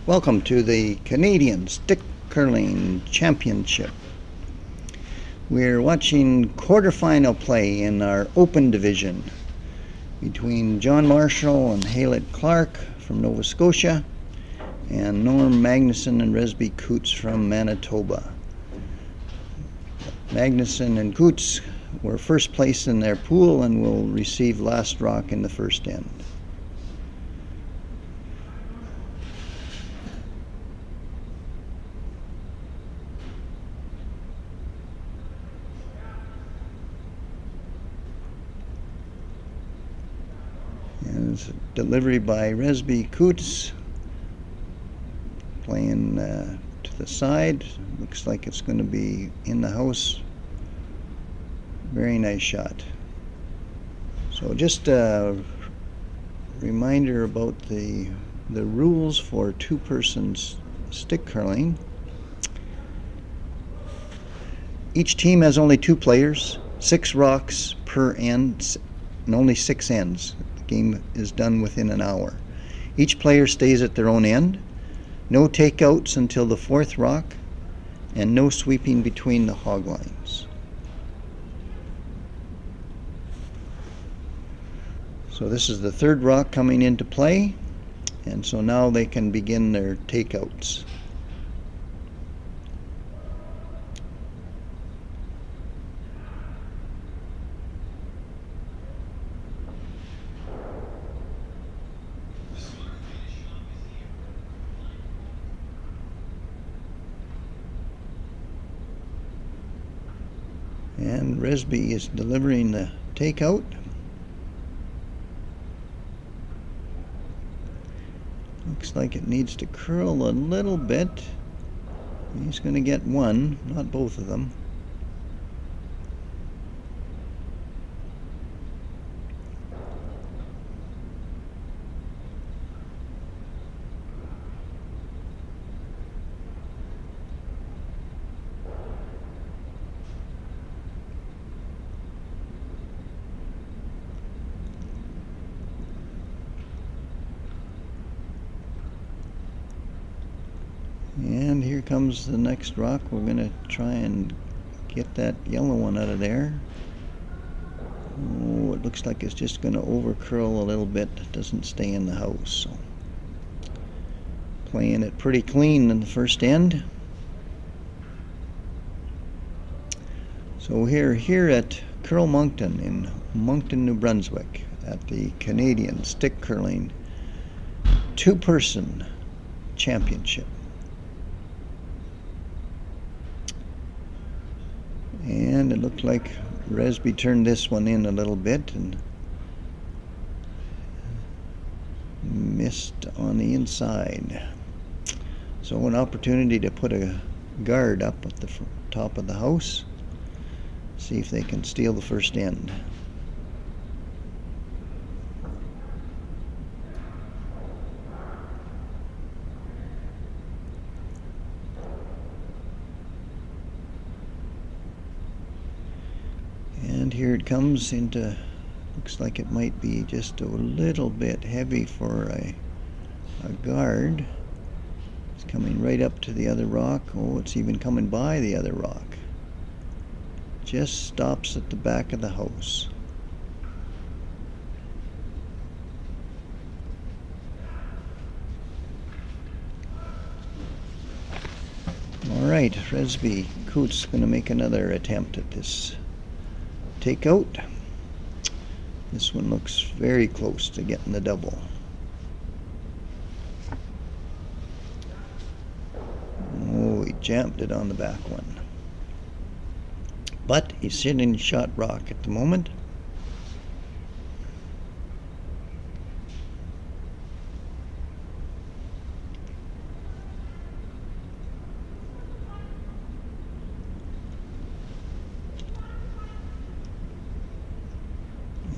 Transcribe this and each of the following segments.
Welcome to the Canadian Stick Curling Championship. We're watching quarterfinal play in our open division between John Marshall and Haylett Clarke from Nova Scotia and Norm Magnusson and Resby Coutts from Manitoba. Magnusson and Coutts were first place in their pool and will receive last rock in the first end. And it's a delivery by Resby Coutts, playing to the side. Looks like it's going to be in the house. Very nice shot. So just a reminder about the rules for two-person stick curling. Each team has only 2 players, 6 rocks per end, and only 6 ends. The game is done within an hour. Each player stays at their own end. No takeouts until the 4th rock, and no sweeping between the hog lines. So this is the 3rd rock coming into play, and so now they can begin their takeouts. And Resby is delivering the takeout. Looks like it needs to curl a little bit. He's going to get one, not both of them. And here comes the next rock. We're going to try and get that yellow one out of there. Oh, it looks like it's just going to over curl a little bit. It doesn't stay in the house. So playing it pretty clean in the first end. So we're here at Curl Moncton in Moncton, New Brunswick at the Canadian Stick Curling Two-Person Championship. And it looked like Resby turned this one in a little bit and missed on the inside. So an opportunity to put a guard up at the top of the house. See if they can steal the first end. And here it comes into, looks like it might be just a little bit heavy for a guard. It's coming right up to the other rock. Oh, it's even coming by the other rock. Just stops at the back of the house. All right, Resby Coutts going to make another attempt at this takeout. This one looks very close to getting the double. Oh, he jammed it on the back one. But he's sitting shot rock at the moment.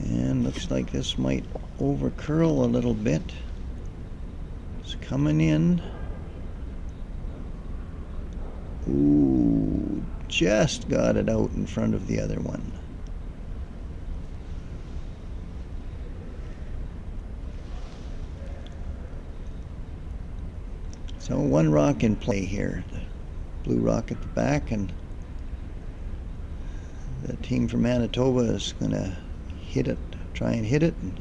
And looks like this might over curl a little bit. It's coming in. Ooh, just got it out in front of the other one. So one rock in play here. The blue rock at the back, and the team from Manitoba is going to hit it, try and hit it, and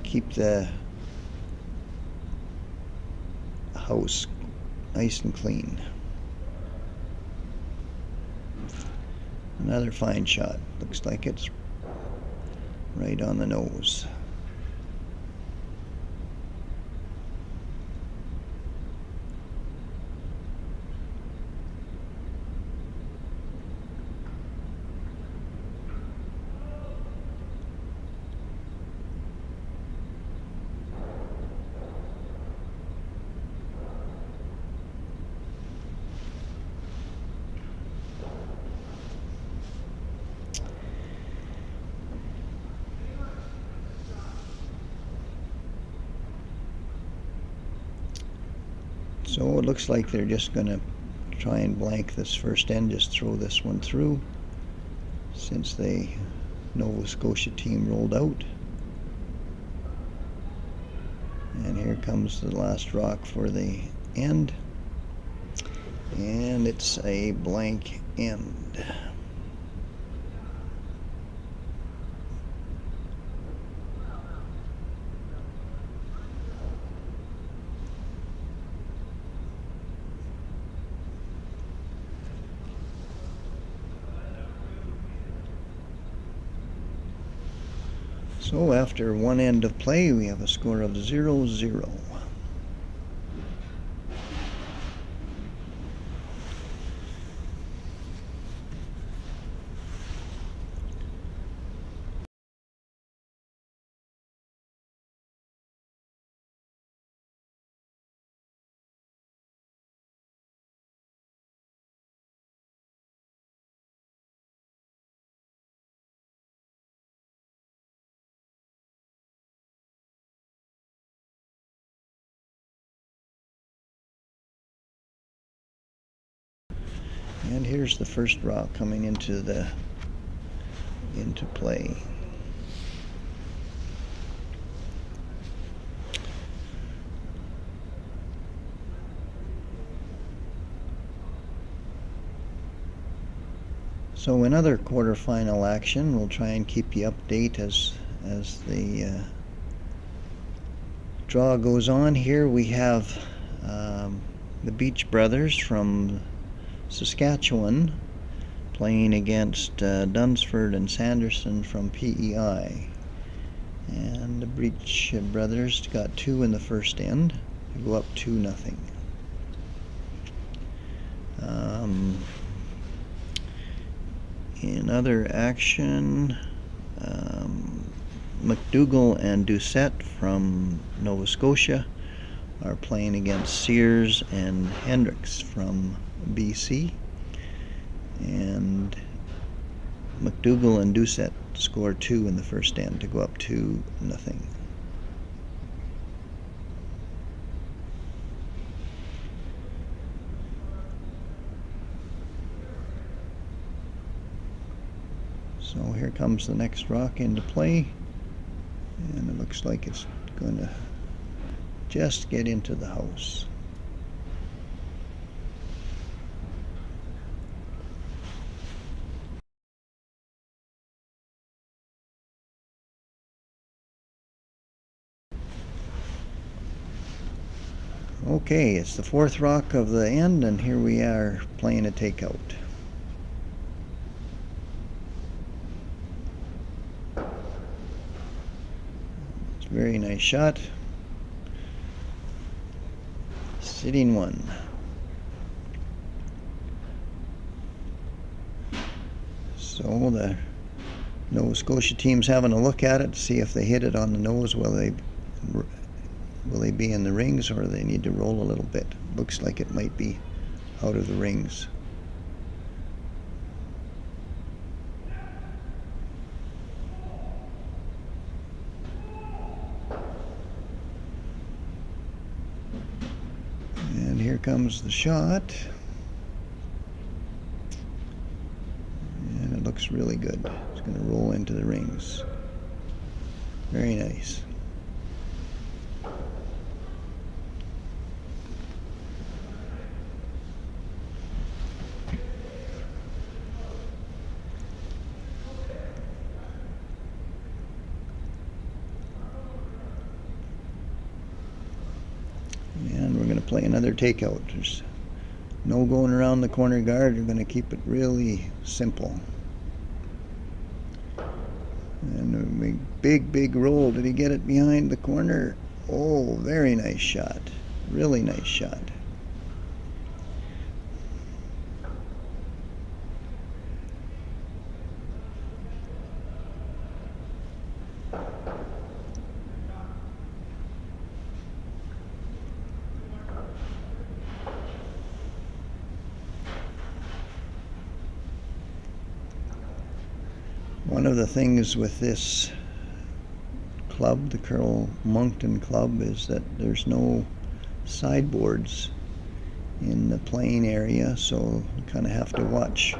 keep the house nice and clean. Another fine shot. Looks like it's right on the nose. So it looks like they're just going to try and blank this first end, just throw this one through, since the Nova Scotia team rolled out. And here comes the last rock for the end, and it's a blank end. So after one end of play, we have a score of 0-0. And here's the first rock coming into play. So in other quarterfinal action, we'll try and keep you update as the draw goes on. Here we have the Beach Brothers from Saskatchewan playing against Dunsford and Sanderson from PEI. And the Beach Brothers got 2 in the first end to go up 2-0. In other action, McDougall and Doucette from Nova Scotia are playing against Sears and Hendricks from BC, and McDougall and Doucette scored 2 in the first end to go up 2-0. So here comes the next rock into play, and it looks like it's going to just get into the house. Okay, it's the 4th rock of the end, and here we are playing a takeout. It's a very nice shot. Sitting 1. So the Nova Scotia team's having a look at it to see if they hit it on the nose. Will they be in the rings, or they need to roll a little bit? Looks like it might be out of the rings. And here comes the shot. And it looks really good. It's going to roll into the rings. Very nice. play another takeout. There's no going around the corner guard. We're going to keep it really simple. And a big roll. Did he get it behind the corner? Oh, very nice shot. Really nice shot. One of the things with this club, the Moncton club, is that there's no sideboards in the playing area, so you kind of have to watch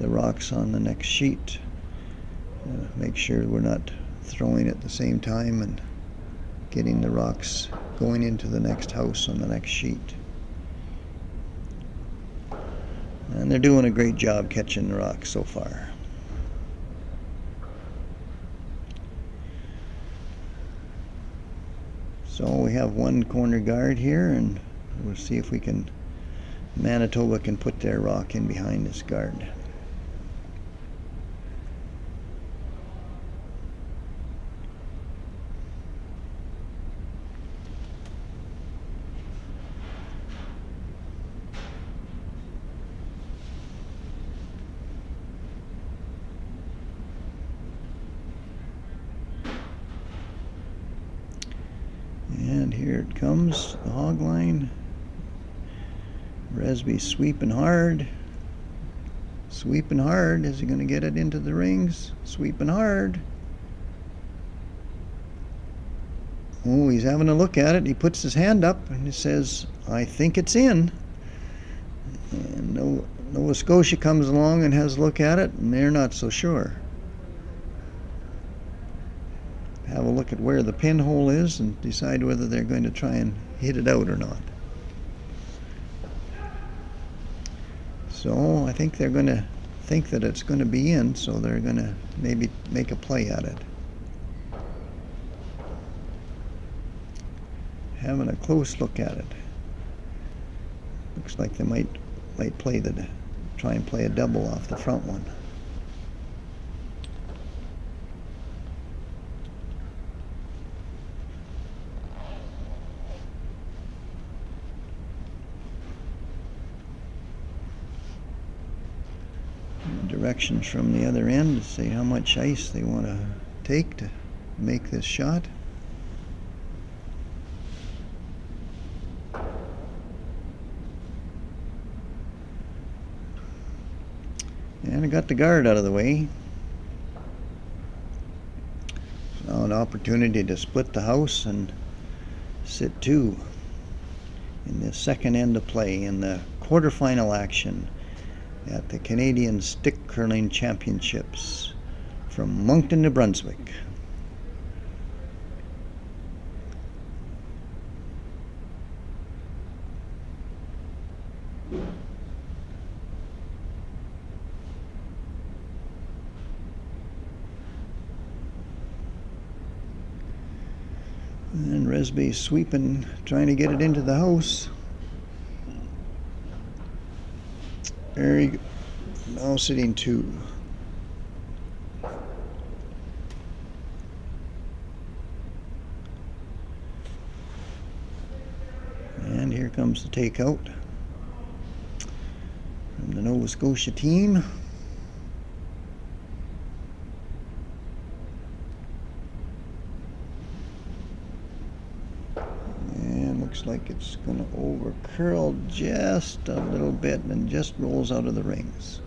the rocks on the next sheet. Make sure we're not throwing at the same time and getting the rocks going into the next house on the next sheet. And they're doing a great job catching the rocks so far. So we have one corner guard here, and we'll see if Manitoba can put their rock in behind this guard. And here it comes, the hog line. Resby sweeping hard. Sweeping hard. Is he going to get it into the rings? Sweeping hard. Oh, he's having a look at it. He puts his hand up and he says, I think it's in. And Nova Scotia comes along and has a look at it, and they're not so sure. Have a look at where the pinhole is and decide whether they're going to try and hit it out or not. So I think they're going to think that it's going to be in, so they're going to maybe make a play at it. Having a close look at it. Looks like they might try and play a double off the front one. Directions from the other end to see how much ice they want to take to make this shot. And I got the guard out of the way. So an opportunity to split the house and sit two in the second end of play in the quarterfinal action at the Canadian Stick Curling Championships from Moncton, New Brunswick. And Resby sweeping, trying to get it into the house. There you go. Now sitting two. And here comes the takeout from the Nova Scotia team. Looks like it's going to over curl just a little bit and just rolls out of the rings.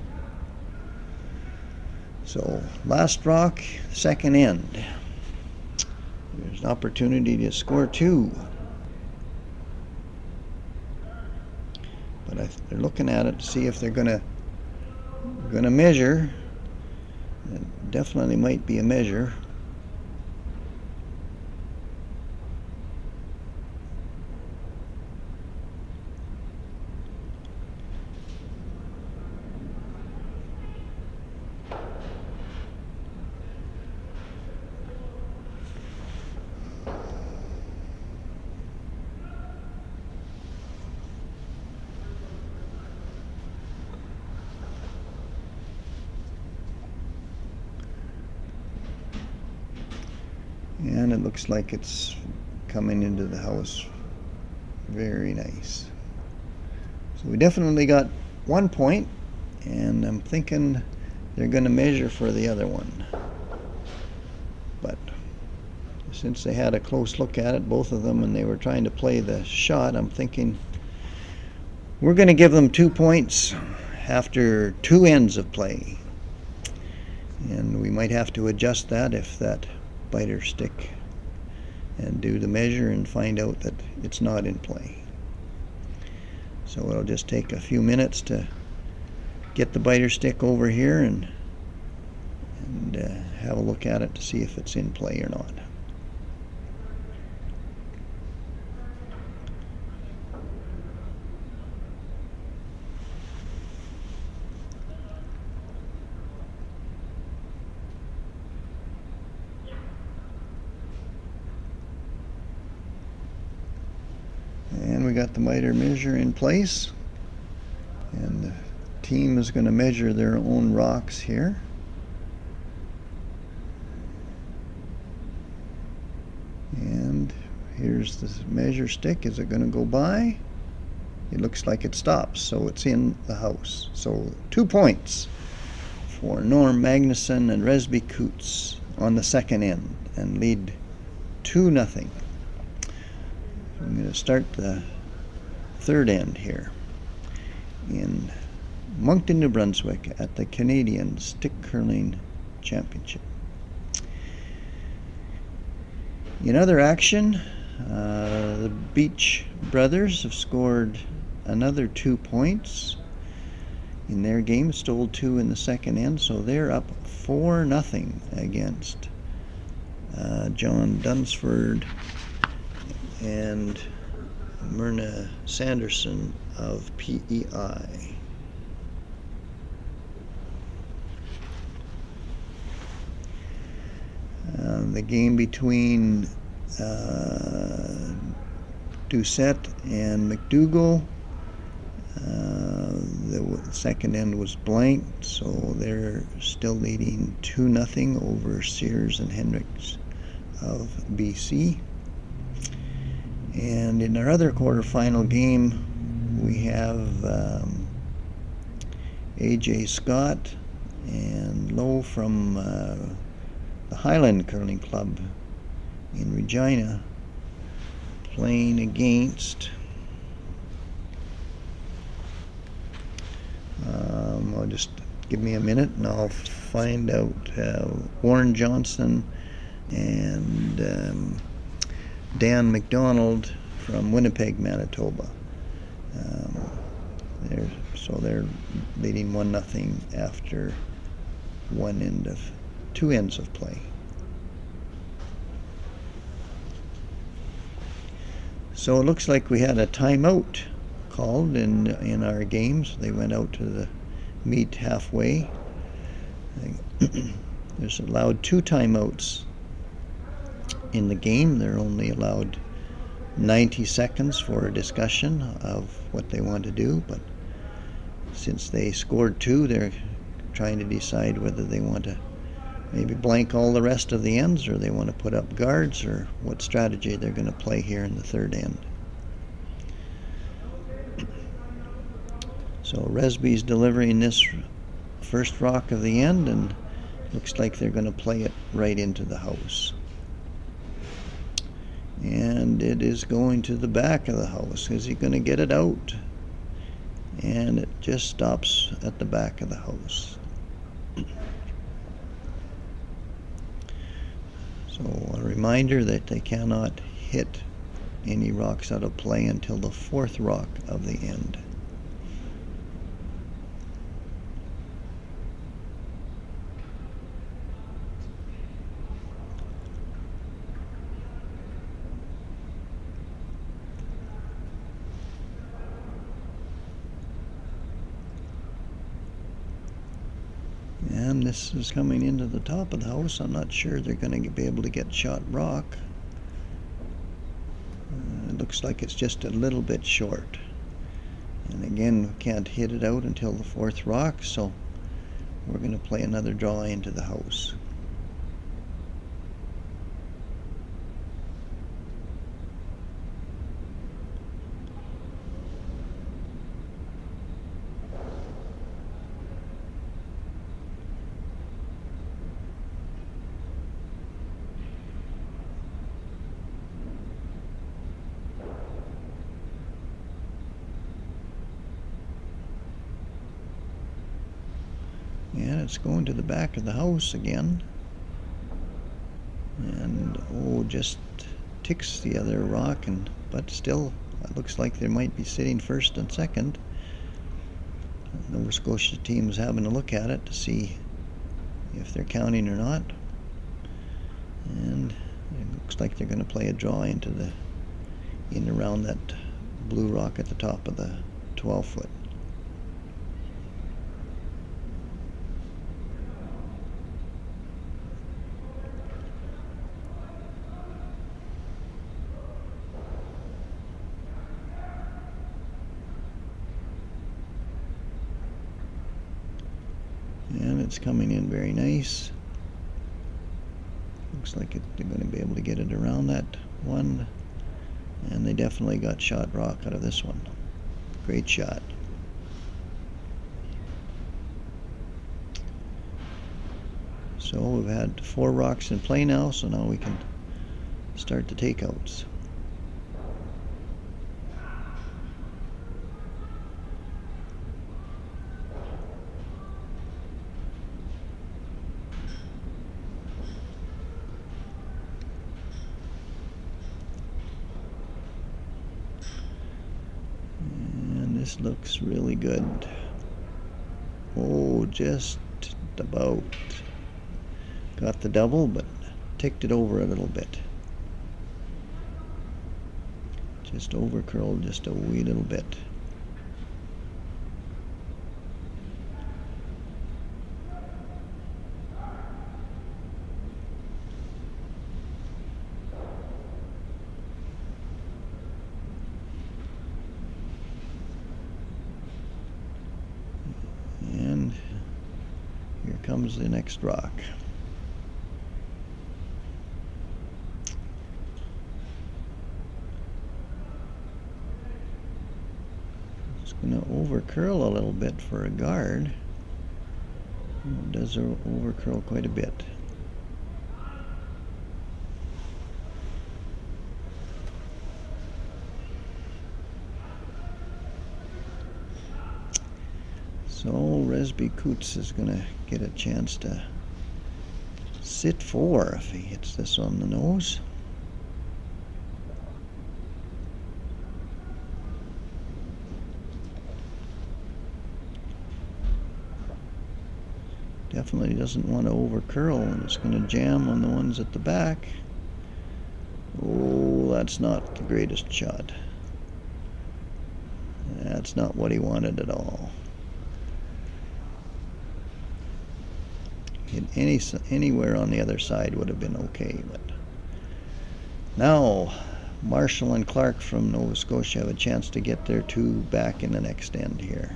So last rock, second end. There's an opportunity to score two. But they're looking at it to see if they're going to measure. It definitely might be a measure. And it looks like it's coming into the house. Very nice. So we definitely got 1 point, and I'm thinking they're going to measure for the other one. But since they had a close look at it, both of them, and they were trying to play the shot, I'm thinking we're going to give them 2 points after 2 ends of play. And we might have to adjust that if that biter stick, and do the measure and find out that it's not in play. So it'll just take a few minutes to get the biter stick over here and have a look at it to see if it's in play or not. And we got the miter measure in place, and the team is going to measure their own rocks here. And here's the measure stick. Is it going to go by? It looks like it stops, so it's in the house. So 2 points for Norm Magnusson and Resby Coutts on the second end, and lead 2-0. I'm going to start the third end here in Moncton, New Brunswick, at the Canadian Stick Curling Championship. In other action, the Beach brothers have scored another 2 points in their game, stole 2 in the second end, so they're up 4-0 against John Dunsford and Myrna Sanderson of PEI. The game between Doucette and McDougall, the second end was blanked, so they're still leading 2-0 over Sears and Hendricks of BC. And in our other quarterfinal game, we have AJ Scott and Lowe from the Highland Curling Club in Regina playing against I'll just give me a minute and I'll find out Warren Johnson and Dan McDonald from Winnipeg, Manitoba. They're leading 1-0 after 2 ends of play. So it looks like we had a timeout called in our games. They went out to the meet halfway. There's allowed 2 timeouts in the game. They're only allowed 90 seconds for a discussion of what they want to do, but since they scored 2, they're trying to decide whether they want to maybe blank all the rest of the ends, or they want to put up guards, or what strategy they're going to play here in the third end. So Resby's delivering this first rock of the end, and looks like they're going to play it right into the house. And it is going to the back of the house. Is he going to get it out? And it just stops at the back of the house. So a reminder that they cannot hit any rocks out of play until the 4th rock of the end. And this is coming into the top of the house. I'm not sure they're going to be able to get shot rock. It looks like it's just a little bit short. And again, we can't hit it out until the 4th rock, so we're going to play another draw into the house. it's going to the back of the house again. And just ticks the other rock, but still it looks like they might be sitting first and second. The Nova Scotia team's having a look at it to see if they're counting or not. And it looks like they're going to play a draw in around that blue rock at the top of the 12-foot. And it's coming in very nice. Looks like they're going to be able to get it around that one. And they definitely got shot rock out of this one. Great shot. So we've had 4 rocks in play now, so now we can start the takeouts. This looks really good. Just about got the double, but ticked it over a little bit. Just over curled just a wee little bit. Here comes the next rock. It's going to over curl a little bit for a guard. It does over curl quite a bit. So Resby Coutts is going to get a chance to sit 4 if he hits this on the nose. Definitely doesn't want to over curl, and it's going to jam on the ones at the back. That's not the greatest shot. That's not what he wanted at all. Anywhere on the other side would have been okay, but now Marshall and Clarke from Nova Scotia have a chance to get their 2 back in the next end here.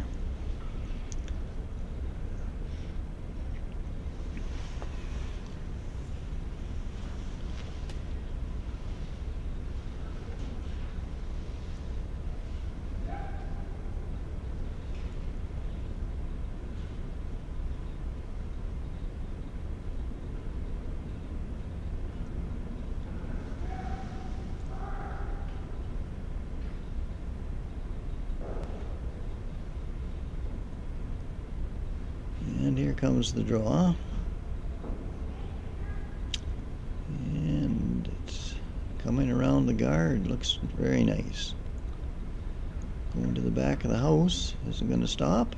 And here comes the draw. And it's coming around the guard. Looks very nice. Going to the back of the house. Is it going to stop?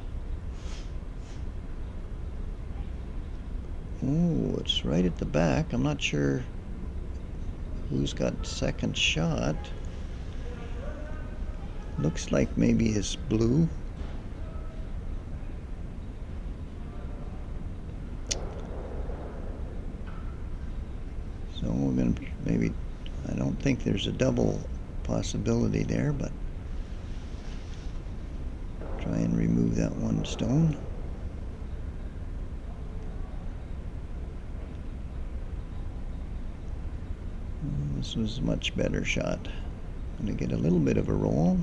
It's right at the back. I'm not sure who's got second shot. Looks like maybe it's blue. So we're going to maybe, I don't think there's a double possibility there, but try and remove that one stone. This was a much better shot. I'm going to get a little bit of a roll.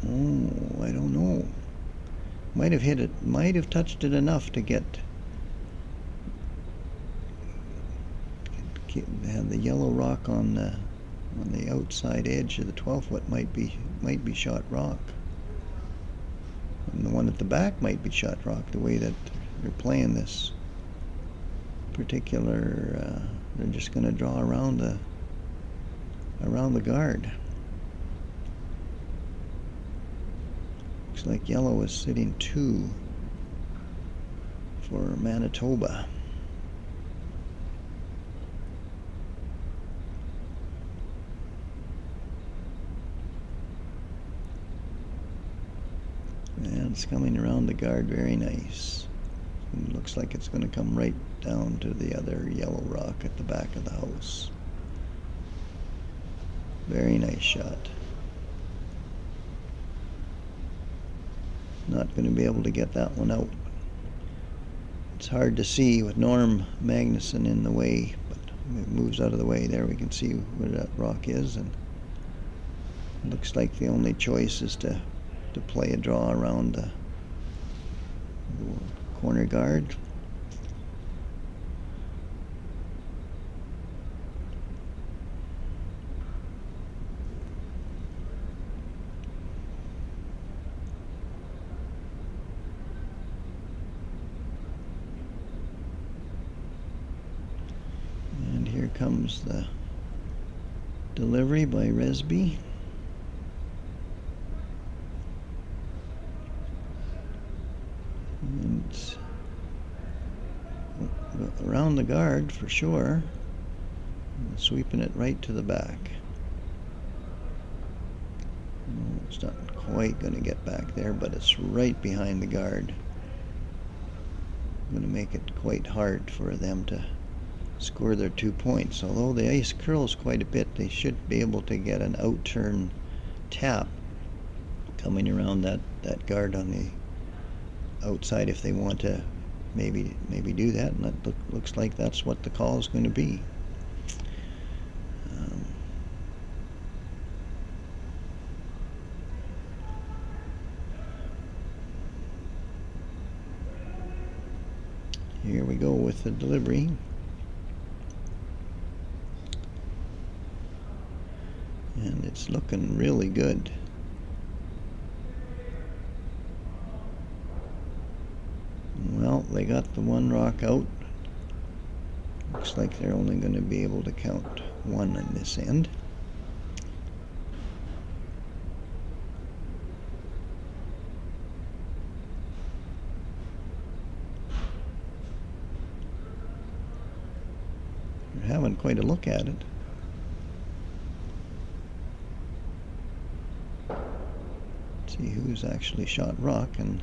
I don't know. Might have hit it, might have touched it enough to have the yellow rock on the outside edge of the 12-foot might be shot rock. And the one at the back might be shot rock, the way that they're playing this particular, they're just going to draw around the guard. Looks like yellow is sitting 2 for Manitoba. And it's coming around the guard very nice. It looks like it's going to come right down to the other yellow rock at the back of the house. Very nice shot. Not going to be able to get that one out. It's hard to see with Norm Magnusson in the way, but it moves out of the way. There we can see where that rock is, and it looks like the only choice is to play a draw around the corner guard. And here comes the delivery by Resby. And around the guard for sure, sweeping it right to the back. It's not quite going to get back there, but it's right behind the guard. Going to make it quite hard for them to score their 2 points. Although the ice curls quite a bit, they should be able to get an out-turn tap coming around that guard on the outside if they want to maybe do that, and that looks like that's what the call is going to be. Here we go with the delivery. And it's looking really good. Well, they got the one rock out. Looks like they're only going to be able to count 1 on this end. They're having quite a look at it. Let's see who's actually shot rock, and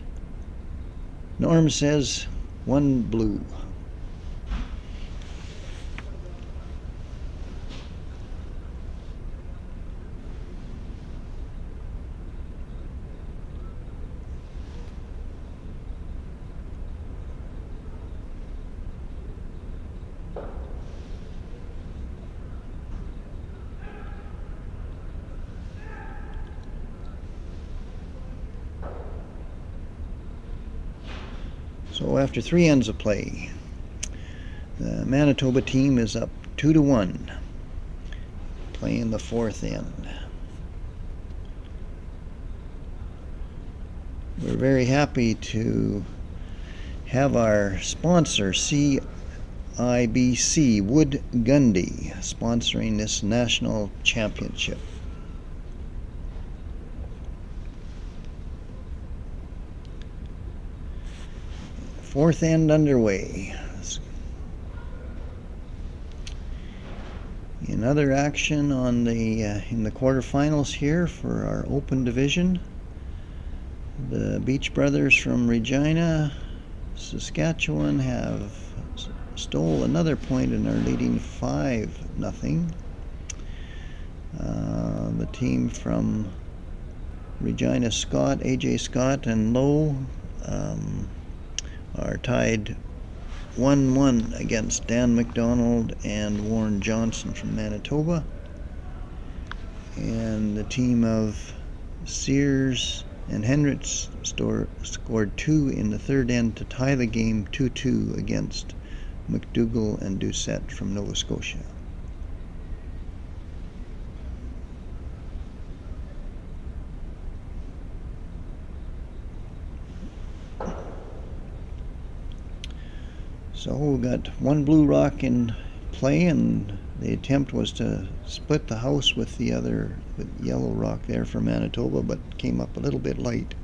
Norm says 1 blue. So after 3 ends of play, the Manitoba team is up 2-1, playing the 4th end. We're very happy to have our sponsor, CIBC Wood Gundy, sponsoring this national championship. 4th end underway. In other action on the in the quarterfinals here for our open division, the Beach Brothers from Regina, Saskatchewan, have stole another point and are leading 5-0. The team from Regina, Scott, AJ Scott and Lowe, are tied 1-1 against Dan McDonald and Warren Johnson from Manitoba. And the team of Sears and Hendricks scored 2 in the 3rd end to tie the game 2-2 against McDougall and Doucette from Nova Scotia. So we got one blue rock in play, and the attempt was to split the house with the other yellow rock there for Manitoba, but came up a little bit light.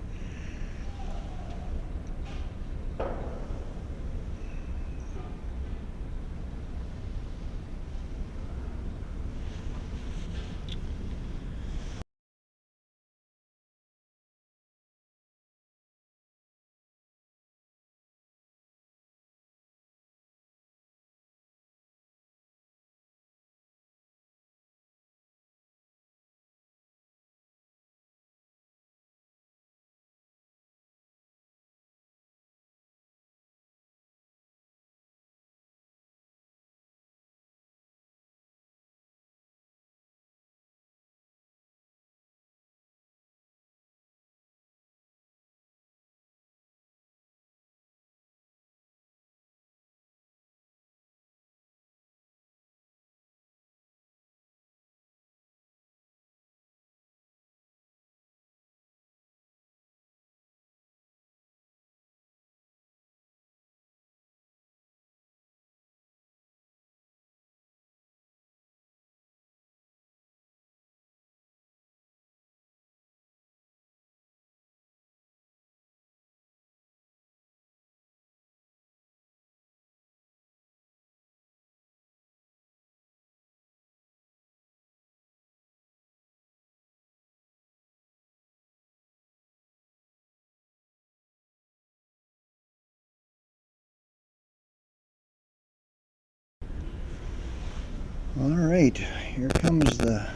Alright, here comes the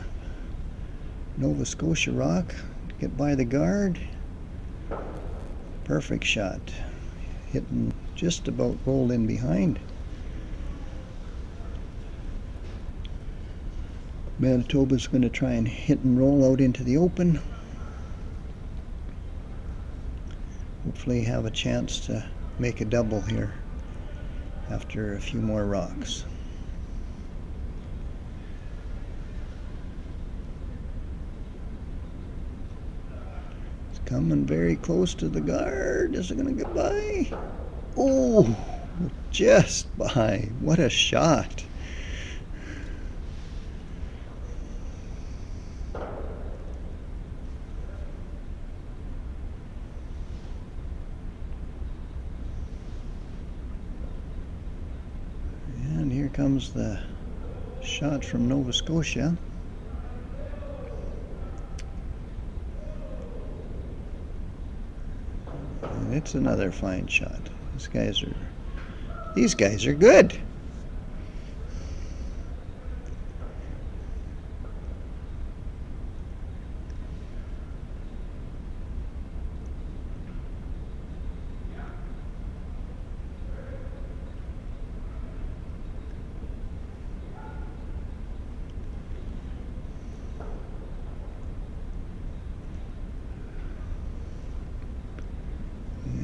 Nova Scotia rock. Get by the guard. Perfect shot. Hitting just about rolled in behind. Manitoba's going to try and hit and roll out into the open. Hopefully have a chance to make a double here after a few more rocks. It's coming very close to the guard. Is it going to get by? Oh, just by. What a shot. And here comes the shot from Nova Scotia. And it's another fine shot. These guys are good.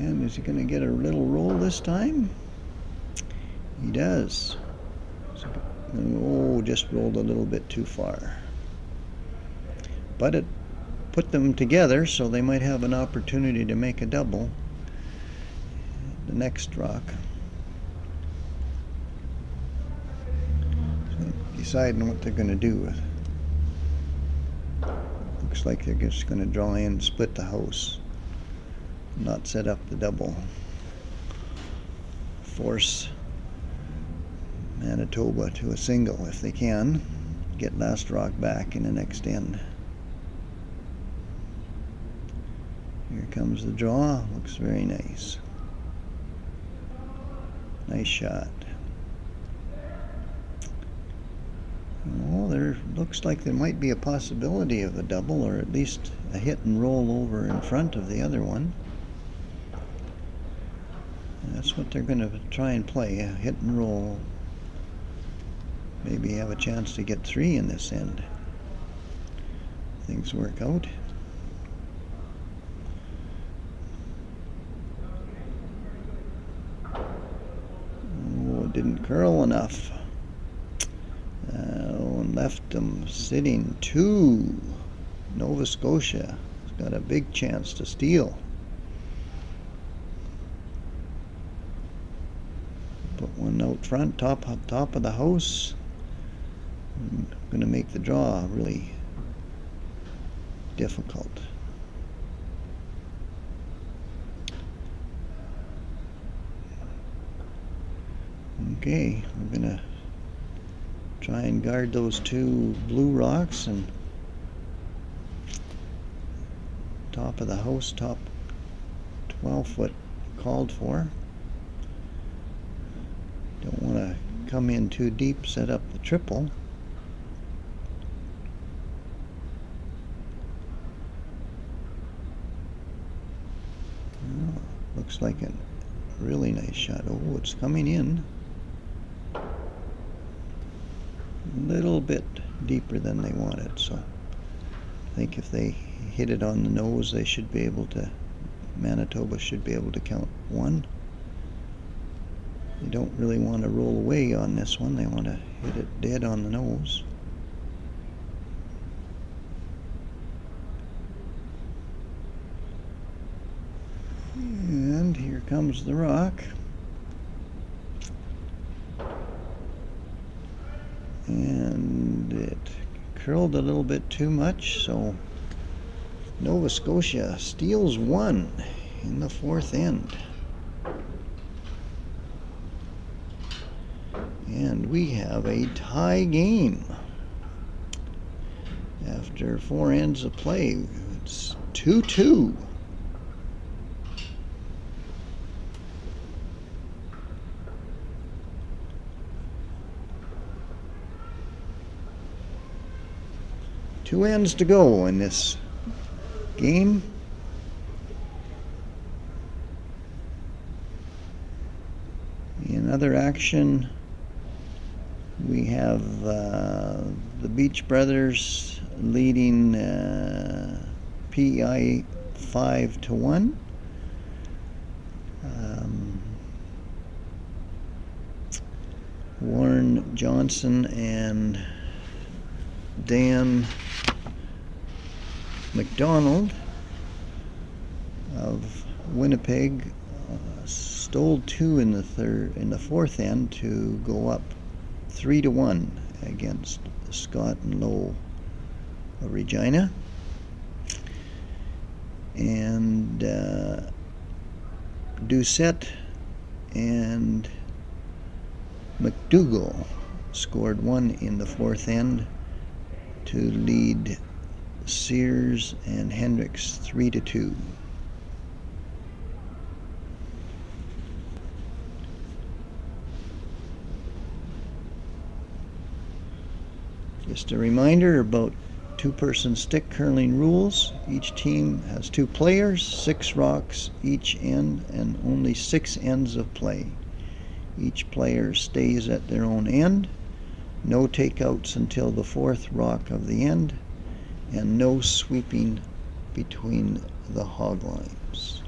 And is he going to get a little roll this time? He does. Oh, just rolled a little bit too far. But it put them together, so they might have an opportunity to make a double. The next rock. So deciding what they're going to do with it. Looks like they're just going to draw in and split the house. Not set up the double. Force Manitoba to a single if they can. Get last rock back in the next end. Here comes the draw. Looks very nice. Nice shot. Well, there looks like there might be a possibility of a double, or at least a hit and roll over in front of the other one. That's what they're going to try and play, a hit and roll. Maybe have a chance to get 3 in this end. Things work out. Oh, it didn't curl enough. And left them sitting 2. Nova Scotia has got a big chance to steal. Put one out front, top of the house. I'm going to make the draw really difficult. Okay, I'm going to try and guard those two blue rocks, and top of the house, top 12-foot called for. Don't want to come in too deep, set up the triple. Oh, looks like a really nice shot. Oh, it's coming in a little bit deeper than they wanted, so I think if they hit it on the nose, they should be able to, Manitoba should be able to count one. They don't really want to roll away on this one. They want to hit it dead on the nose. And here comes the rock. And it curled a little bit too much, so Nova Scotia steals one in the fourth end. And we have a tie game. After 4 ends of play, it's 2-2. Two ends to go in this game. In other action, we have the Beach Brothers leading PEI 5-1. Warren Johnson and Dan McDonald of Winnipeg stole two in the fourth end to go up 3-1 against Scott and Lowe of Regina. And Doucette and McDougall scored one in the fourth end to lead Sears and Hendricks 3-2. Just a reminder about two-person stick curling rules. Each team has 2 players, 6 rocks each end, and only 6 ends of play. Each player stays at their own end. No takeouts until the 4th rock of the end, and no sweeping between the hog lines.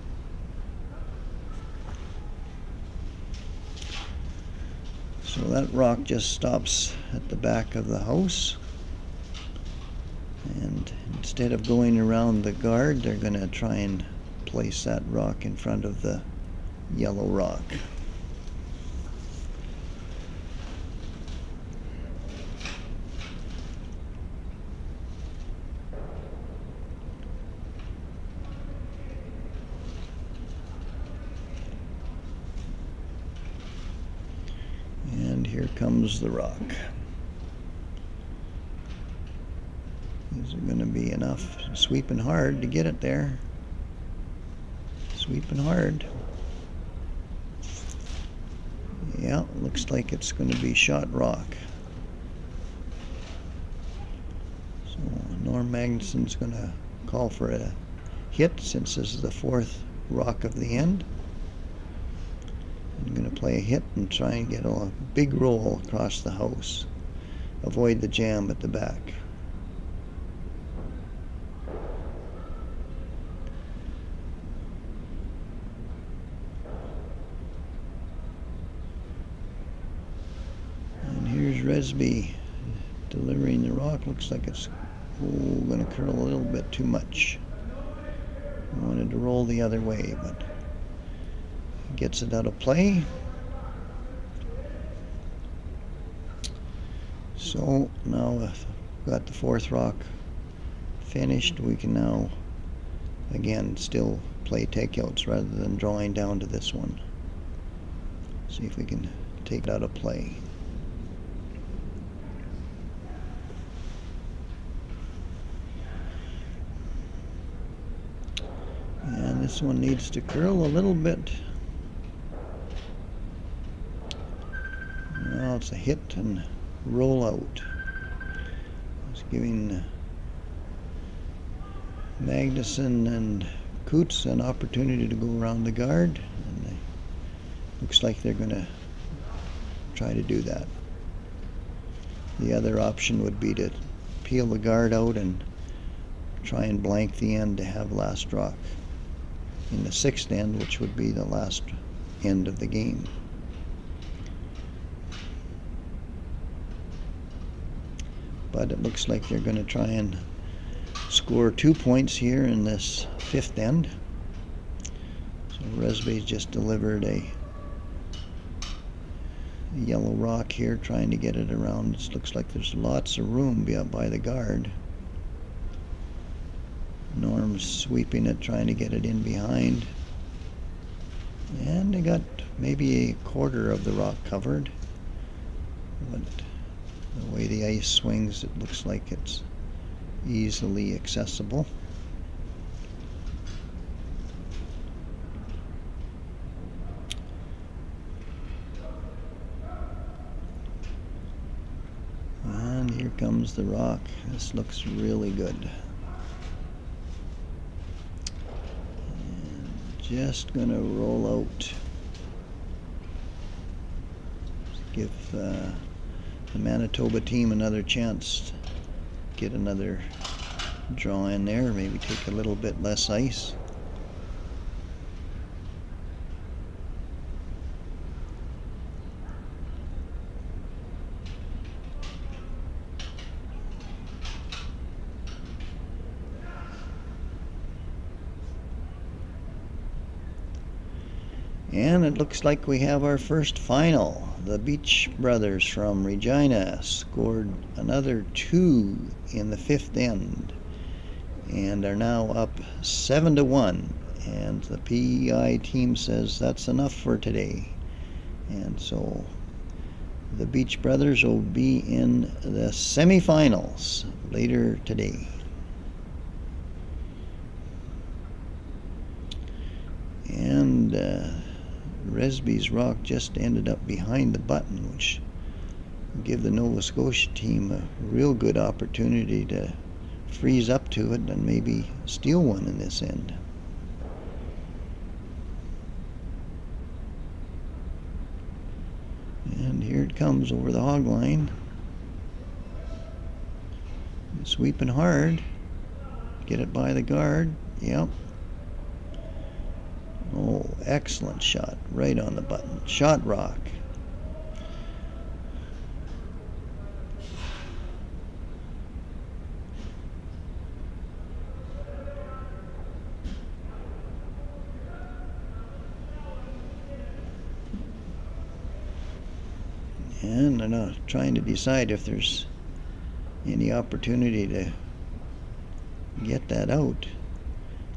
So that rock just stops at the back of the house, and instead of going around the guard, they're going to try and place that rock in front of the yellow rock. And here comes the rock. Is it going to be enough? Sweeping hard to get it there. Sweeping hard. Yeah, looks like it's going to be shot rock. So Norm Magnusson's going to call for a hit since this is the 4th rock of the end. I'm going to play a hit and try and get a big roll across the house. Avoid the jam at the back. And here's Resby delivering the rock. Looks like it's going to curl a little bit too much. I wanted to roll the other way, but gets it out of play. So now we've got the fourth rock finished. We can now again still play takeouts rather than drawing down to this one. See if we can take it out of play. And this one needs to curl a little bit. Well, it's a hit and roll out. It's giving Magnusson and Coutts an opportunity to go around the guard, and it looks like they're going to try to do that. The other option would be to peel the guard out and try and blank the end to have last rock in the sixth end, which would be the last end of the game. But it looks like they're going to try and score 2 points here in this fifth end. So Resby's just delivered a yellow rock here, trying to get it around. It looks like there's lots of room by the guard. Norm's sweeping it, trying to get it in behind. And they got maybe a quarter of the rock covered. But the way the ice swings, it looks like it's easily accessible. And here comes the rock. This looks really good. And just gonna roll out. Give the Manitoba team another chance to get another draw in there, maybe take a little bit less ice. And it looks like we have our first final. The Beach brothers from Regina scored another 2 in the fifth end and are now up 7-1. And the PEI team says that's enough for today. And so the Beach brothers will be in the semifinals later today. And Resby's rock just ended up behind the button, which will give the Nova Scotia team a real good opportunity to freeze up to it and maybe steal one in this end. And here it comes over the hog line. Sweeping hard. Get it by the guard. Yep. Oh, excellent shot. Right on the button. Shot rock. And they're now trying to decide if there's any opportunity to get that out.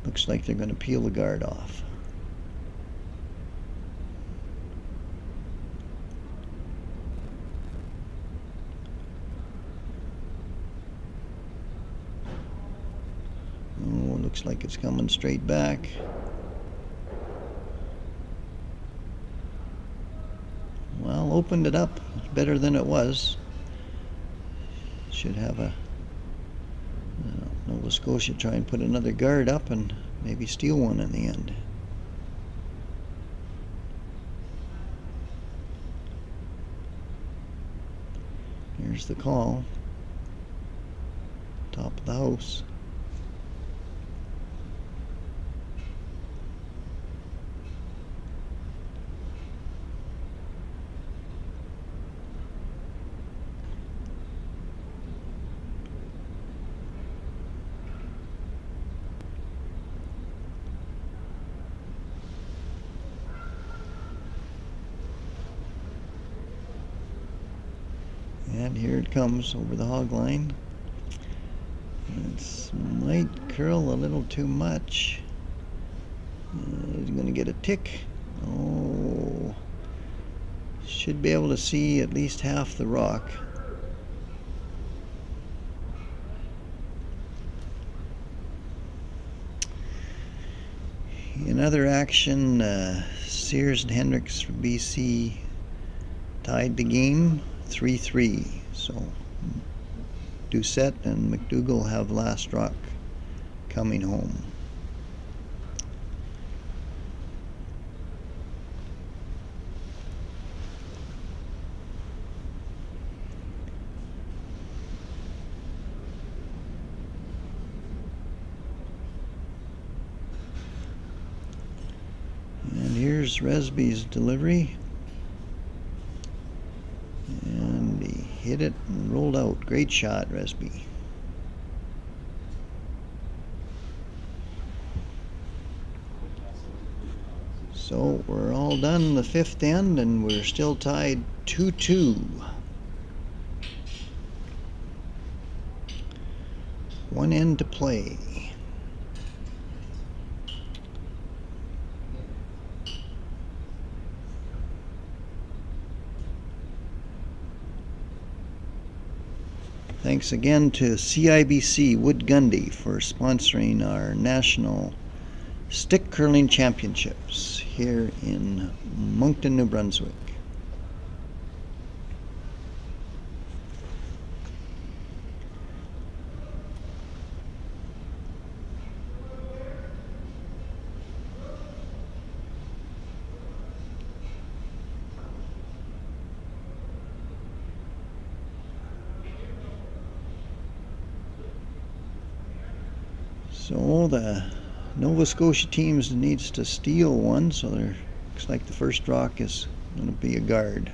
Looks like they're going to peel the guard off. Oh, looks like it's coming straight back. Well, opened it up. It's better than it was. Should have a Nova Scotia try and put another guard up and maybe steal one in the end. Here's the call. Top of the house. And And here it comes over the hog line. It might curl a little too much. He's going to get a tick. Oh, should be able to see at least half the rock. In other action, Sears and Hendricks for BC tied the game 3-3. So Doucette and McDougall have last rock coming home. And here's Resby's delivery. And he hit it and rolled out. Great shot, Resby. So we're all done the fifth end, and we're still tied 2-2. One end to play. Thanks again to CIBC Wood Gundy for sponsoring our National Stick Curling Championships here in Moncton, New Brunswick. So the Nova Scotia teams needs to steal one, so there looks like the first rock is going to be a guard,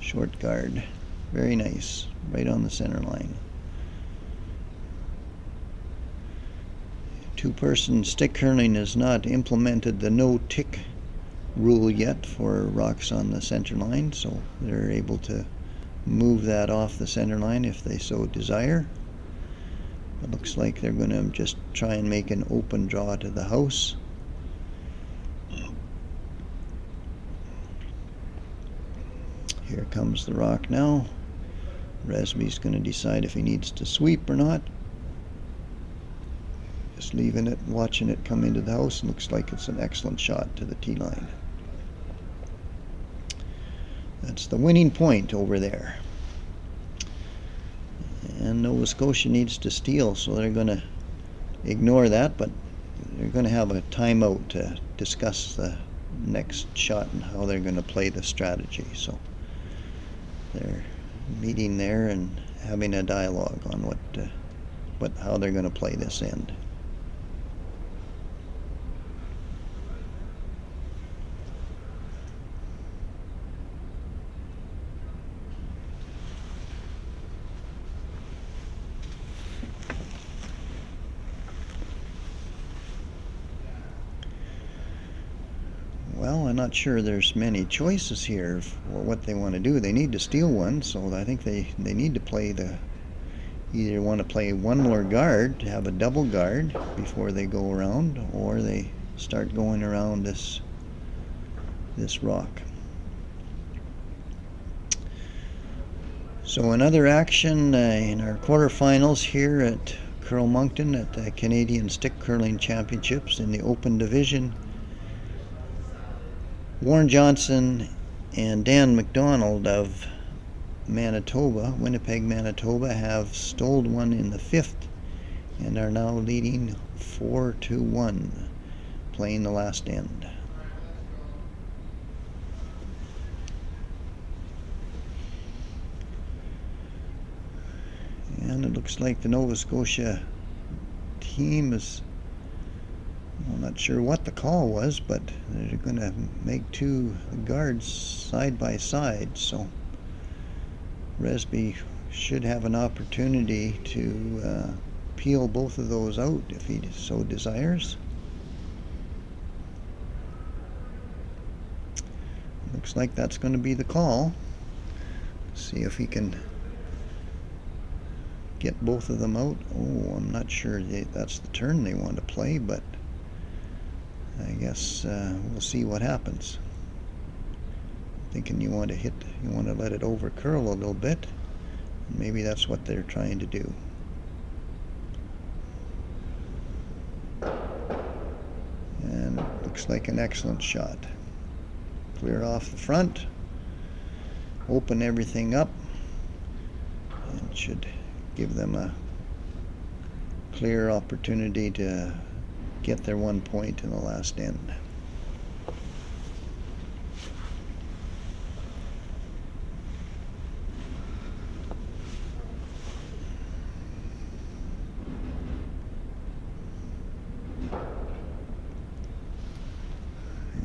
short guard. Very nice, right on the center line. Two-person stick curling has not implemented the no tick rule yet for rocks on the center line, so they're able to move that off the center line if they so desire. It looks like they're going to just try and make an open draw to the house. Here comes the rock now. Resby's going to decide if he needs to sweep or not. Just leaving it, watching it come into the house. Looks like it's an excellent shot to the tee line. That's the winning point over there. And Nova Scotia needs to steal, so they're going to ignore that, but they're going to have a timeout to discuss the next shot and how they're going to play the strategy. So they're meeting there and having a dialogue on how they're going to play this end. Well, I'm not sure there's many choices here for what they want to do. They need to steal one, so I think they need to play either want to play one more guard, have a double guard before they go around, or they start going around this rock. So another action in our quarterfinals here at Moncton at the Canadian Stick Curling Championships in the Open Division. Warren Johnson and Dan McDonald of Manitoba, Winnipeg, Manitoba, have stoled one in the fifth and are now leading 4-1, playing the last end. And it looks like the Nova Scotia team is, I'm not sure what the call was, but they're going to make two guards side by side, so Resby should have an opportunity to peel both of those out if he so desires. Looks like that's going to be the call. See if he can get both of them out. Oh, I'm not sure that's the turn they want to play, but I guess we'll see what happens. Thinking you want to let it over curl a little bit. Maybe that's what they're trying to do. And it looks like an excellent shot. Clear off the front, open everything up, and should give them a clear opportunity to get their 1 point in the last end.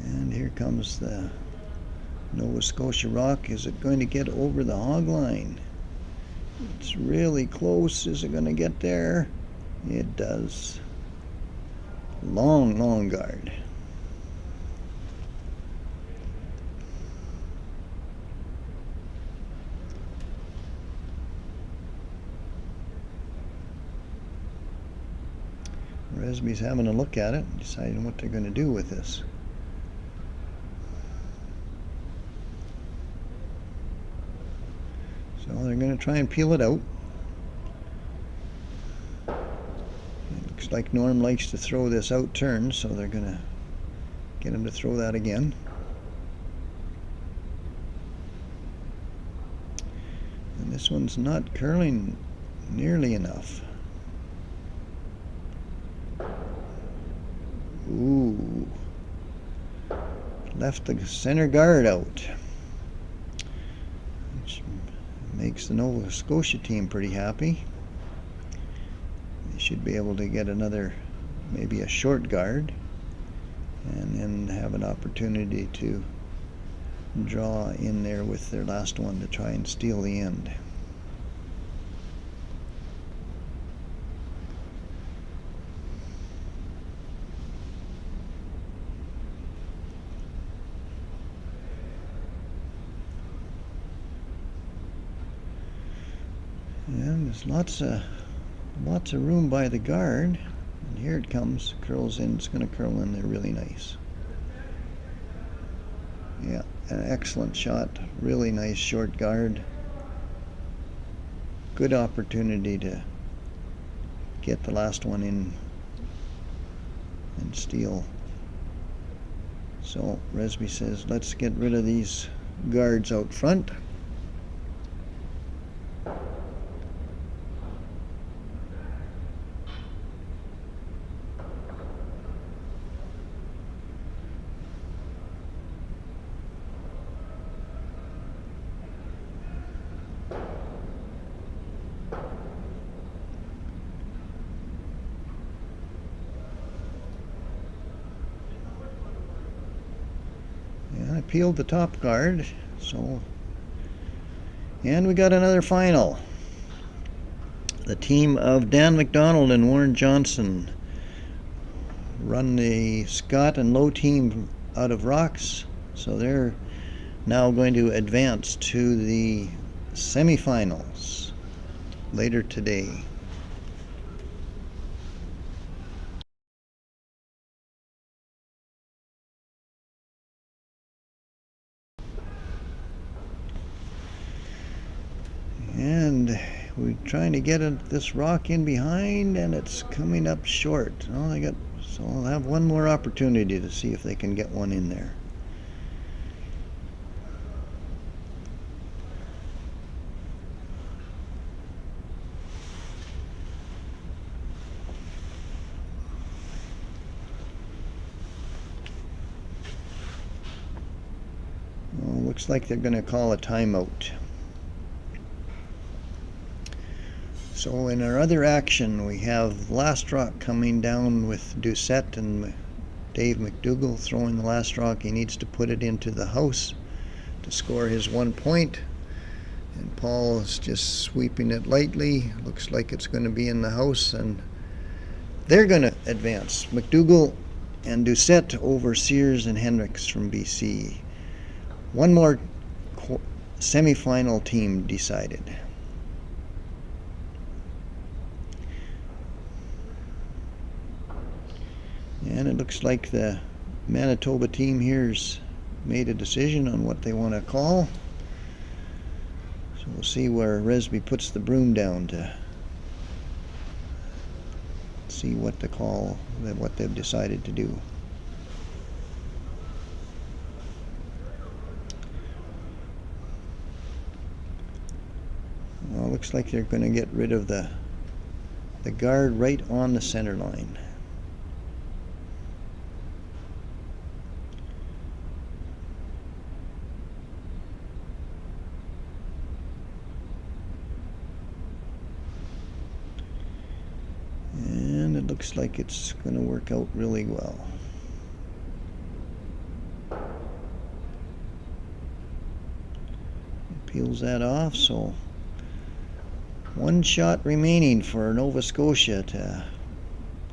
And here comes the Nova Scotia rock. Is it going to get over the hog line? It's really close. Is it going to get there? It does. Long guard. Resby's having a look at it, deciding what they're going to do with this. So they're going to try and peel it out. It looks like Norm likes to throw this out turn, so they're going to get him to throw that again. And this one's not curling nearly enough. Ooh. Left the center guard out, which makes the Nova Scotia team pretty happy. They should be able to get another, maybe a short guard, and then have an opportunity to draw in there with their last one to try and steal the end. And there's lots of room by the guard. And here it comes, curls in. It's going to curl in there really nice. Yeah, an excellent shot. Really nice short guard. Good opportunity to get the last one in and steal. So Resby says, let's get rid of these guards out front. I peeled the top guard, and we got another final. The team of Dan McDonald and Warren Johnson run the Scott and Low team out of rocks, so they're now going to advance to the semifinals later today. And we're trying to get this rock in behind, and it's coming up short. Oh, so I'll have one more opportunity to see if they can get one in there. Oh, looks like they're going to call a timeout. So in our other action, we have last rock coming down with Doucette and Dave McDougall throwing the last rock. He needs to put it into the house to score his 1 point. And Paul is just sweeping it lightly. Looks like it's going to be in the house, and they're going to advance. McDougall and Doucette over Sears and Hendricks from BC. One more semifinal team decided. And it looks like the Manitoba team here's made a decision on what they want to call. So we'll see where Resby puts the broom down to see what to call, what they've decided to do. Well, looks like they're going to get rid of the guard right on the center line. And it looks like it's going to work out really well. Peels that off, so one shot remaining for Nova Scotia to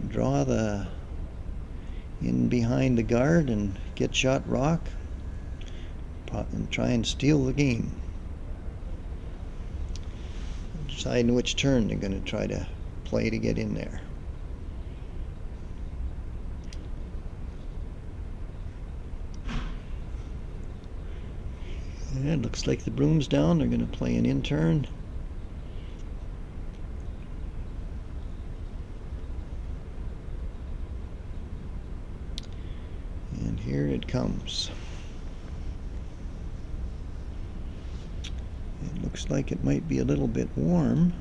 draw the in behind the guard and get shot rock and try and steal the game. Deciding which turn they're going to try to play to get in there. And it looks like the broom's down. They're going to play an in turn. And here it comes. It looks like it might be a little bit warm.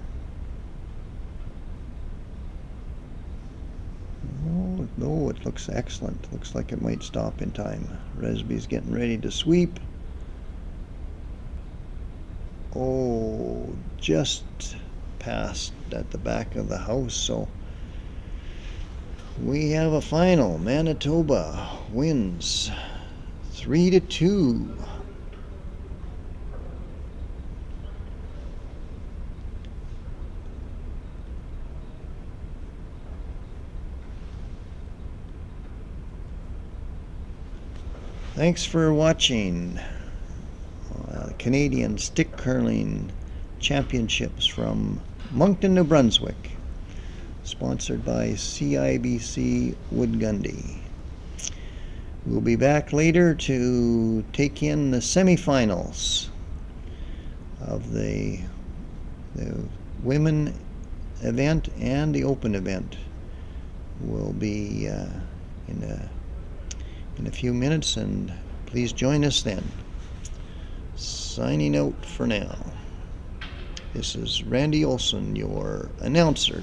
Oh, no, it looks excellent. Looks like it might stop in time. Resby's getting ready to sweep. Oh, just passed at the back of the house, so we have a final. Manitoba wins 3-2. Thanks for watching Canadian Stick Curling Championships from Moncton, New Brunswick, sponsored by CIBC Woodgundy. We'll be back later to take in the semifinals of the women event and the open event. Will be in a few minutes, and please join us then. Signing out for now. This is Randy Olson, your announcer.